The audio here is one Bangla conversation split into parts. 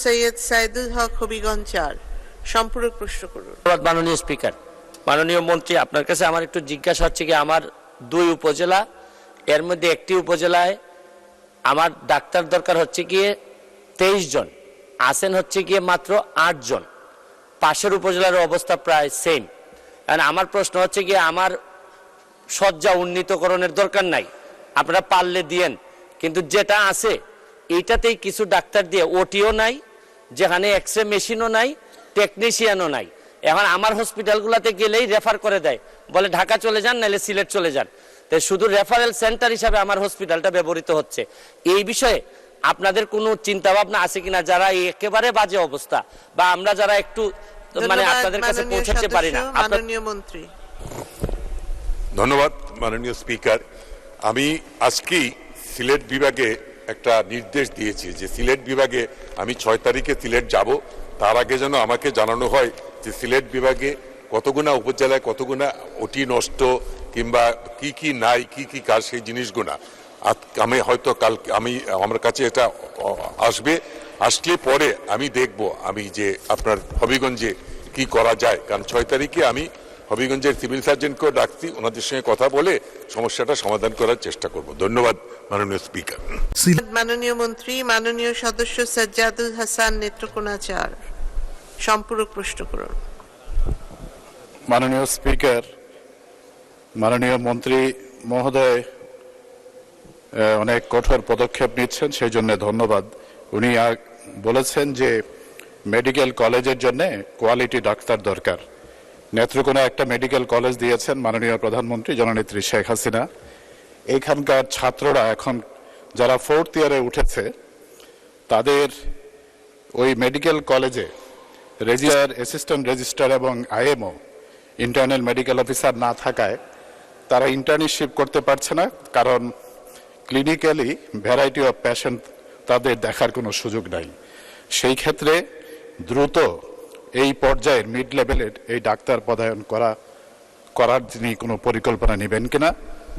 সৈয়দ সাইদুল হক হবিগঞ্জ ৪ সম্পূরক প্রশ্ন করুন। মাননীয় স্পিকার, মাননীয় মন্ত্রী, আপনার কাছে আমার একটু জিজ্ঞাসা হচ্ছে কি, আমার 2 উপজেলা, এর মধ্যে একটি উপজেলায় আমার ডাক্তার দরকার হচ্ছে গিয়ে 23 জন, আসেন হচ্ছে গিয়ে মাত্র 8 জন। পাশের উপজেলার অবস্থা প্রায় সেম। কারণ আমার প্রশ্ন হচ্ছে গিয়ে, আমার শয্যা উন্নীতকরণের দরকার নাই, আপনারা পারলে দিয়েন, কিন্তু যেটা আছে এইটাতেই কিছু ডাক্তার দিয়ে ওটিও নাই, যেখানে এক্সরে মেশিনও নাই, টেকনিশিয়ানও নাই। এখন আমার হসপিটালগুলোতে গেলেই রেফার করে দেয়, বলে ঢাকা চলে যান, নাহলে সিলেট চলে যান। তাই শুধু রেফারেল সেন্টার হিসাবে আমার হসপিটালটা ব্যবহৃত হচ্ছে। এই বিষয়ে আপনাদের কোনো চিন্তা ভাবনা আছে কিনা, যারা একেবারে বাজে অবস্থা, বা আমরা যারা একটু মানে আপনাদের কাছে পৌঁছাতে পারি না? মাননীয় মন্ত্রী। ধন্যবাদ মাননীয় স্পিকার। আমি আজকেই সিলেট বিভাগে একটা নির্দেশ দিয়েছি যে সিলেট বিভাগে আমি 6 তারিখে সিলেট যাব। তার আগে যেন আমাকে জানানো হয় যে সিলেট বিভাগে কতগুনা উপজেলায় কতগুনা ওটি নষ্ট, কিংবা কি কি নাই, কি কি কাজ, সেই জিনিসগুনা আমি হয়তো কালকে আমার কাছে এটা আসলে পরে আমি দেখব আমি যে আপনার হবিগঞ্জে কি করা যায়। কারণ 6 তারিখে আমি হবিগঞ্জের সিভিল সার্জনকেও ডাকছি, ওনাদের সঙ্গে কথা বলে সমস্যাটা সমাধান করার চেষ্টা করব। ধন্যবাদ মাননীয় স্পিকার। মাননীয় মন্ত্রী, মাননীয় সদস্য সাজ্জাদুল হাসান নেত্রকোনা ৪ সম্পূরক প্রশ্ন করুন। মাননীয় স্পিকার, মাননীয় মন্ত্রী মহোদয় অনেক কঠোর পদক্ষেপ নিচ্ছেন, সেই জন্য ধন্যবাদ। উনি বলেছেন যে মেডিকেল কলেজের জন্য কোয়ালিটি ডাক্তার দরকার। নেত্রকোনা একটা মেডিকেল কলেজ দিয়েছেন মাননীয় প্রধানমন্ত্রী জননেত্রী শেখ হাসিনা। এইখানকার ছাত্ররা এখন যারা 4th ইয়ারে উঠেছে, তাদের ওই মেডিকেল কলেজে রেজিস্ট্রার, অ্যাসিস্ট্যান্ট রেজিস্ট্রার এবং আইএমও ইন্টারনাল মেডিকেল অফিসার না থাকায় তারা ইন্টার্নশিপ করতে পারছে না, কারণ ক্লিনিক্যালি ভ্যারাইটি অফ পেশেন্ট তাদের দেখার কোনো সুযোগ নাই। সেই ক্ষেত্রে দ্রুত এই পর্যায়ের মিড লেভেলের এই ডাক্তার পদায়ন করার যিনি কোনো পরিকল্পনা নেবেন কিনা?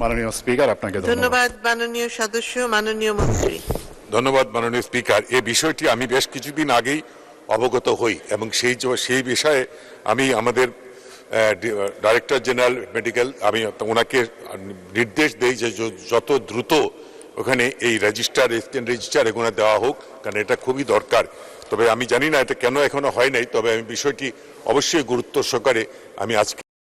মাননীয় স্পিকার, আপনাকে ধন্যবাদ। মাননীয় সদস্য, মাননীয় মন্ত্রী। ধন্যবাদ মাননীয় স্পিকার। এই বিষয়টি আমি বেশ কিছুদিন আগেই অবগত হই এবং সেই বিষয়ে আমি আমাদের ডাইরেক্টর জেনারেল মেডিকেল আমি ওনাকে নির্দেশ দেই যে যত দ্রুত ওখানে এই রেজিস্টার, অ্যাসিস্ট্যান্ট রেজিস্টার এগুলো দেওয়া হোক, কারণ এটা খুবই দরকার। তবে আমি জানি না এটা কেন এখনো হয় নাই, তবে আমি বিষয়টি অবশ্যই গুরুত্ব সহকারে আমি আজকে